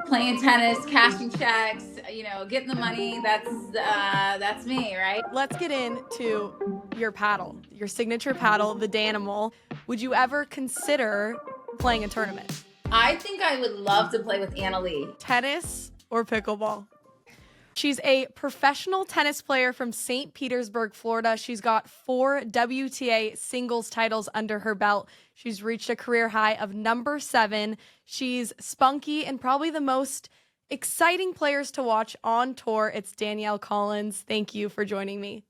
playing tennis, cashing checks, getting the money. That's me, right? Let's get into your paddle, your signature paddle, the Danimal. Would you ever consider playing a tournament? I think I would love to play with Anna Lee. Tennis or pickleball? She's a professional tennis player from St. Petersburg, Florida. She's got 4 WTA singles titles under her belt. She's reached a career high of number 7. She's spunky and probably the most exciting players to watch on tour. It's Danielle Collins. Thank you for joining me.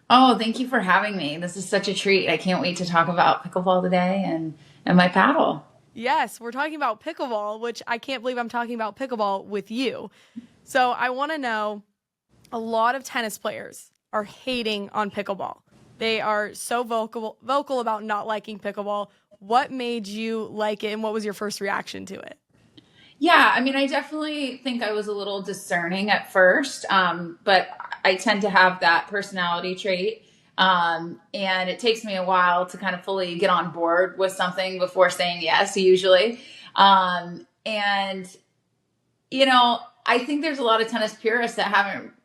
Oh, thank you for having me. This is such a treat. I can't wait to talk about pickleball today and my paddle. Yes, we're talking about pickleball, which I can't believe I'm talking about pickleball with you. So I want to know, a lot of tennis players are hating on pickleball. They are so vocal about not liking pickleball. What made you like it, and what was your first reaction to it? Yeah, I mean, I definitely think I was a little discerning at first, but I tend to have that personality trait. And it takes me a while to kind of fully get on board with something before saying yes, usually. And, I think there's a lot of tennis purists that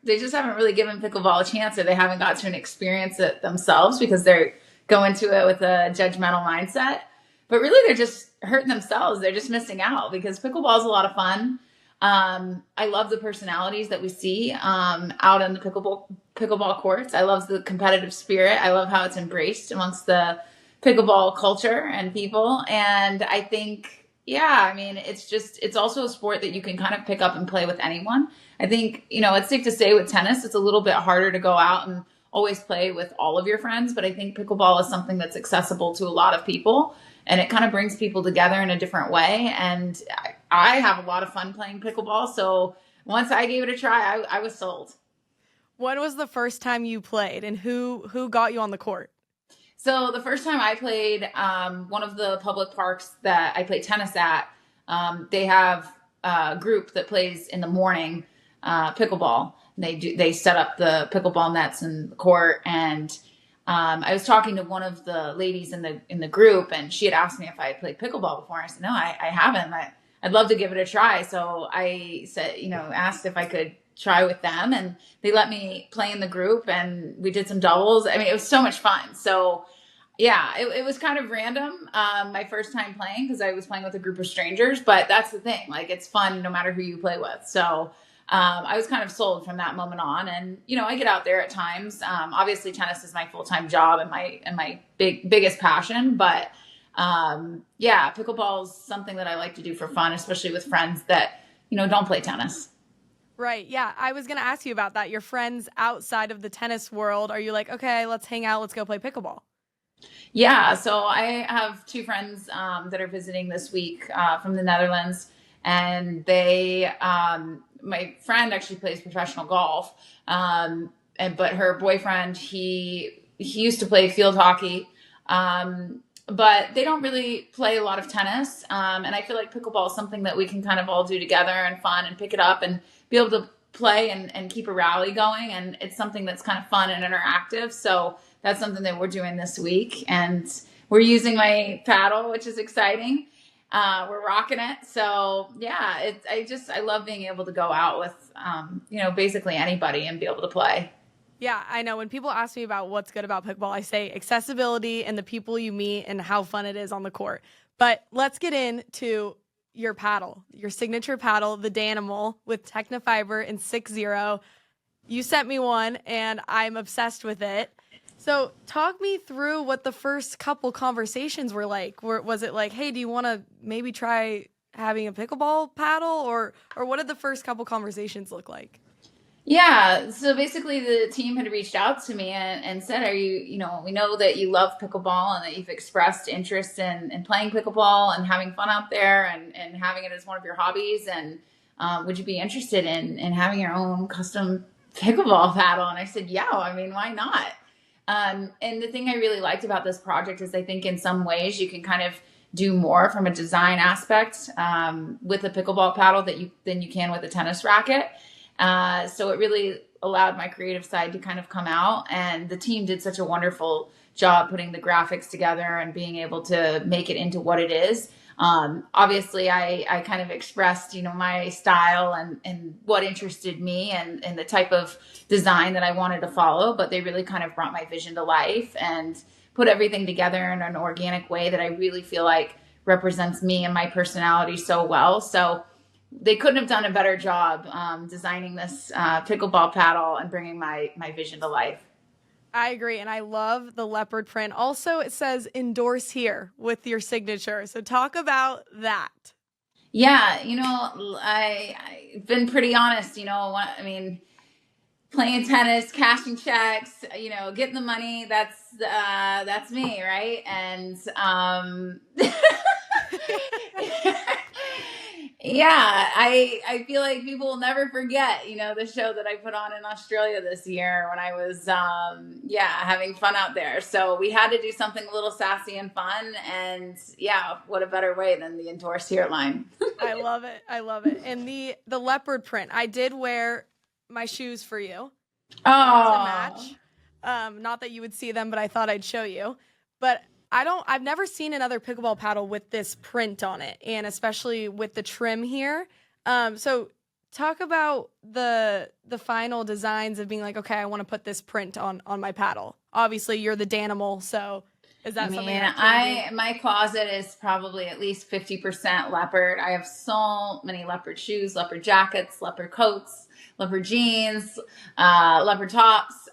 just haven't really given pickleball a chance, or they haven't got to an experience it themselves because they're going to it with a judgmental mindset. But really, they're just hurting themselves. They're just missing out because pickleball is a lot of fun. I love the personalities that we see out in the pickleball courts. I love the competitive spirit. I love how it's embraced amongst the pickleball culture and people. And I think, yeah, I mean, it's also a sport that you can kind of pick up and play with anyone. I think, it's safe to say with tennis, it's a little bit harder to go out and always play with all of your friends. But I think pickleball is something that's accessible to a lot of people. And it kind of brings people together in a different way. And I have a lot of fun playing pickleball. So once I gave it a try, I was sold. When was the first time you played, and who got you on the court? So the first time I played, one of the public parks that I play tennis at, they have a group that plays in the morning pickleball. They set up the pickleball nets in the court, and I was talking to one of the ladies in the group, and she had asked me if I had played pickleball before. I said, no, I haven't. I'd love to give it a try. So I said, asked if I could try with them, and they let me play in the group, and we did some doubles. I mean, it was so much fun. So yeah, it was kind of random, my first time playing, because I was playing with a group of strangers, but that's the thing. Like, it's fun no matter who you play with. So I was kind of sold from that moment on. And, I get out there at times. Obviously tennis is my full-time job and my biggest passion, but yeah, pickleball is something that I like to do for fun, especially with friends that, don't play tennis. Right. Yeah. I was going to ask you about that. Your friends outside of the tennis world, are you like, okay, let's hang out, let's go play pickleball? Yeah. So I have 2 friends that are visiting this week from the Netherlands, and my friend actually plays professional golf. But her boyfriend, he used to play field hockey. But they don't really play a lot of tennis. And I feel like pickleball is something that we can kind of all do together and fun and pick it up and be able to play and keep a rally going. And it's something that's kind of fun and interactive. So that's something that we're doing this week. And we're using my paddle, which is exciting. We're rocking it. So yeah, I love being able to go out with, basically anybody and be able to play. Yeah, I know. When people ask me about what's good about pickleball, I say accessibility and the people you meet and how fun it is on the court. But let's get into your paddle, your signature paddle, the Danimal with Technofiber and 6.0. You sent me one, and I'm obsessed with it. So talk me through what the first couple conversations were like. Was it like, hey, do you want to maybe try having a pickleball paddle? Or what did the first couple conversations look like? Yeah. So basically the team had reached out to me and said, we know that you love pickleball and that you've expressed interest in playing pickleball and having fun out there and having it as one of your hobbies. And would you be interested in having your own custom pickleball paddle? And I said, yeah, I mean, why not? And the thing I really liked about this project is I think in some ways you can kind of do more from a design aspect with a pickleball paddle than you can with a tennis racket. So it really allowed my creative side to kind of come out, and the team did such a wonderful job putting the graphics together and being able to make it into what it is. Obviously I kind of expressed, my style and what interested me and the type of design that I wanted to follow, but they really kind of brought my vision to life and put everything together in an organic way that I really feel like represents me and my personality so well. So they couldn't have done a better job designing this pickleball paddle and bringing my vision to life. I agree. And I love the leopard print. Also, it says endorse here with your signature. So talk about that. Yeah, I've been pretty honest, playing tennis, cashing checks, getting the money, that's me, right? And yeah, I feel like people will never forget, the show that I put on in Australia this year when I was having fun out there. So we had to do something a little sassy and fun, and yeah, what a better way than the endorse here line. I love it. I love it. And the leopard print. I did wear my shoes for you. To match. Not that you would see them, but I thought I'd show you. But I've never seen another pickleball paddle with this print on it, and especially with the trim here. So talk about the final designs of being like, okay, I want to put this print on my paddle. Obviously, you're the Danimal, so is that something? My closet is probably at least 50% leopard. I have so many leopard shoes, leopard jackets, leopard coats, leopard jeans, leopard tops.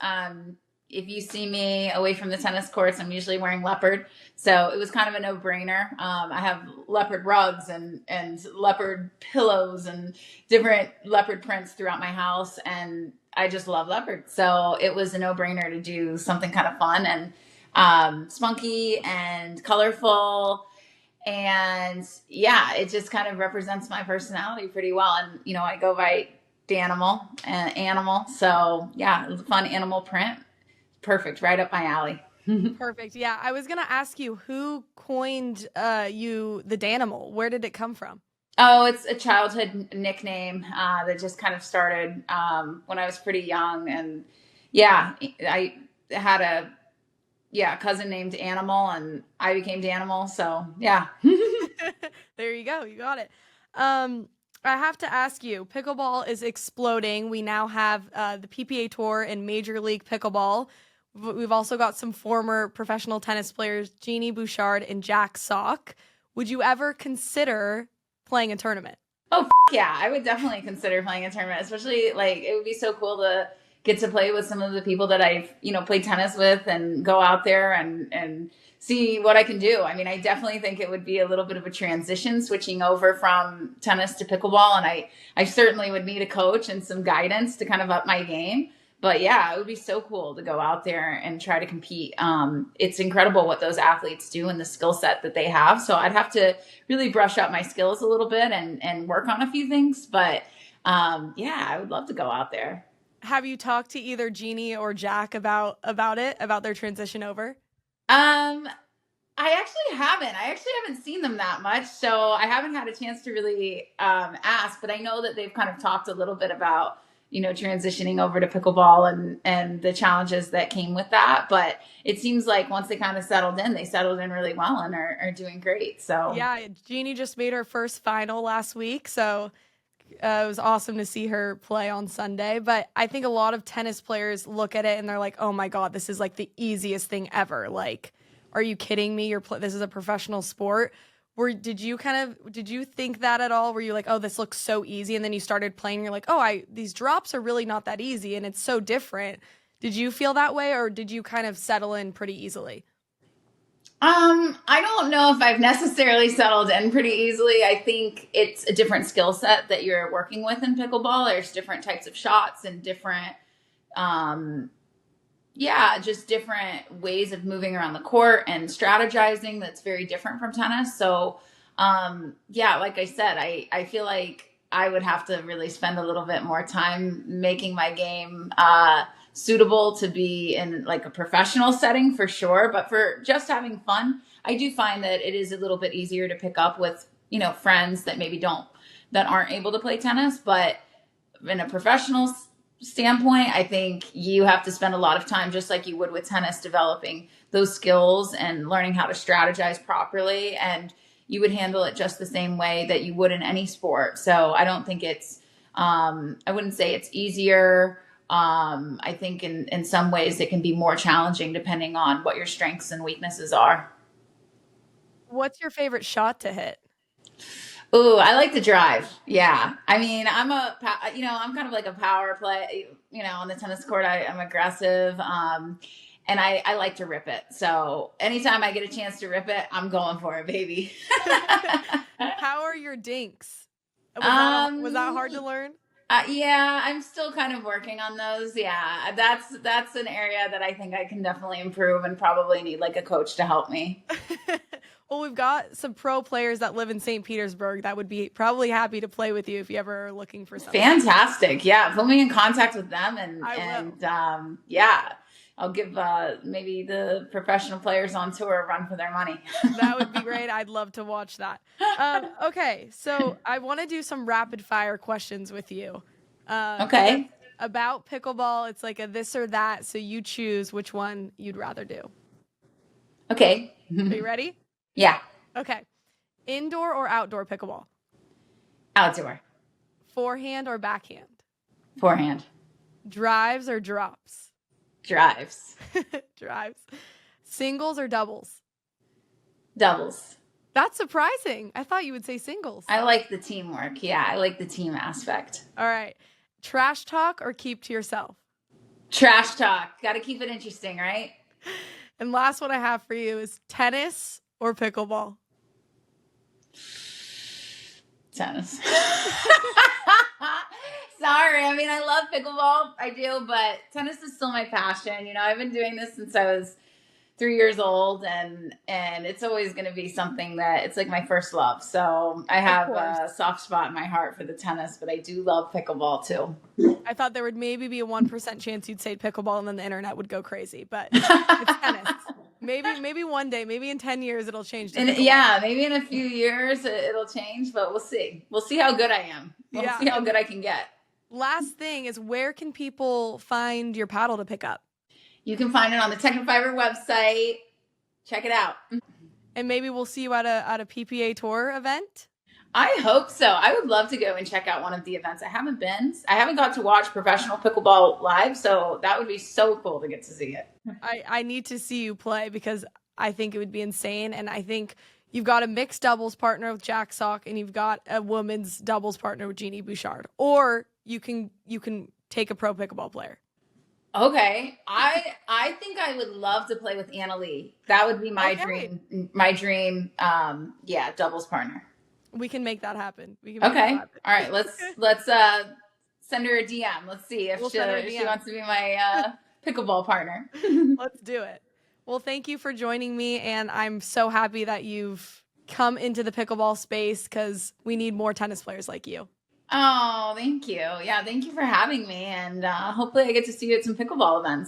If you see me away from the tennis courts, I'm usually wearing leopard. So it was kind of a no-brainer. I have leopard rugs and leopard pillows and different leopard prints throughout my house. And I just love leopard. So it was a no-brainer to do something kind of fun and spunky and colorful. And yeah, it just kind of represents my personality pretty well. And, I go by Danimal and animal. So yeah, it was a fun animal print. Perfect. Right up my alley. Perfect. Yeah. I was going to ask you, who coined you the Danimal? Where did it come from? Oh, it's a childhood nickname that just kind of started when I was pretty young. And yeah, I had a cousin named Animal and I became Danimal. So yeah. There you go. You got it. I have to ask you, pickleball is exploding. We now have the PPA Tour and Major League Pickleball. We've also got some former professional tennis players, Jeannie Bouchard and Jack Sock. Would you ever consider playing a tournament? Oh, yeah. I would definitely consider playing a tournament, especially like it would be so cool to get to play with some of the people that I've, played tennis with and go out there and see what I can do. I mean, I definitely think it would be a little bit of a transition switching over from tennis to pickleball. And I certainly would need a coach and some guidance to kind of up my game. But yeah, it would be so cool to go out there and try to compete. It's incredible what those athletes do and the skill set that they have. So I'd have to really brush up my skills a little bit and work on a few things. But yeah, I would love to go out there. Have you talked to either Jeannie or Jack about their transition over? I actually haven't. I actually haven't seen them that much. So I haven't had a chance to really ask. But I know that they've kind of talked a little bit about transitioning over to pickleball and the challenges that came with that. But it seems like once they kind of settled in really well and are doing great. So yeah, Jeannie just made her first final last week. So it was awesome to see her play on Sunday. But I think a lot of tennis players look at it and they're like, oh my God, this is like the easiest thing ever. Like, are you kidding me? This is a professional sport. Did you think that at all? Were you like, oh, this looks so easy? And then you started playing and you're like, oh, these drops are really not that easy and it's so different. Did you feel that way or did you kind of settle in pretty easily? I don't know if I've necessarily settled in pretty easily. I think it's a different skill set that you're working with in pickleball. There's different types of shots and different, just different ways of moving around the court and strategizing that's very different from tennis. So, like I said, I feel like I would have to really spend a little bit more time making my game suitable to be in like a professional setting for sure. But for just having fun, I do find that it is a little bit easier to pick up with, friends that maybe that aren't able to play tennis. But in a professional standpoint, I think you have to spend a lot of time, just like you would with tennis, developing those skills and learning how to strategize properly. And you would handle it just the same way that you would in any sport. So I don't think it's, I wouldn't say it's easier. I think in some ways it can be more challenging depending on what your strengths and weaknesses are. What's your favorite shot to hit? Ooh, I like to drive. Yeah. I mean, I'm kind of like a power play, on the tennis court, I'm aggressive. And I like to rip it. So anytime I get a chance to rip it, I'm going for it, baby. How are your dinks? Was that hard to learn? Yeah, I'm still kind of working on those. Yeah, that's an area that I think I can definitely improve and probably need like a coach to help me. Well, we've got some pro players that live in St. Petersburg that would be probably happy to play with you if you ever are looking for something. Fantastic. Yeah, put me in contact with them yeah, I'll give maybe the professional players on tour a run for their money. That would be great. I'd love to watch that. Okay, so I want to do some rapid fire questions with you. Okay. About pickleball, it's like a this or that, so you choose which one you'd rather do. Okay. Are you ready? Yeah. Okay. Indoor or outdoor pickleball? Outdoor. Forehand or backhand? Forehand. Drives or drops? Drives. Drives. Singles or doubles? Doubles. That's surprising. I thought you would say singles. I like the teamwork. Yeah, I like the team aspect. All right. Trash talk or keep to yourself? Trash talk. Got to keep it interesting, right? And last one I have for you is tennis or pickleball? Tennis. Sorry. I mean, I love pickleball. I do, but tennis is still my passion. I've been doing this since I was 3 years old, and it's always going to be something that it's like my first love. So I have a soft spot in my heart for the tennis, but I do love pickleball too. I thought there would maybe be a 1% chance you'd say pickleball and then the internet would go crazy, but it's tennis. Maybe one day, maybe in 10 years it'll change. Yeah, maybe in a few years it'll change, but we'll see. We'll see how good I am. We'll see how good I can get. Last thing is, where can people find your paddle to pick up? You can find it on the Technofiber website. Check it out. And maybe we'll see you at a PPA Tour event? I hope so. I would love to go and check out one of the events. I haven't been. I haven't got to watch professional pickleball live, so that would be so cool to get to see it. I need to see you play because I think it would be insane. And I think you've got a mixed doubles partner with Jack Sock, and you've got a women's doubles partner with Jeannie Bouchard. Or you can take a pro pickleball player. Okay. I think I would love to play with Anna Lee. That would be my dream. My dream. Doubles partner. We can make that happen. All right. Let's send her a DM. Let's see if she wants to be my pickleball partner. Let's do it. Well, thank you for joining me, and I'm so happy that you've come into the pickleball space because we need more tennis players like you. Oh, thank you. Yeah, thank you for having me, and hopefully I get to see you at some pickleball events.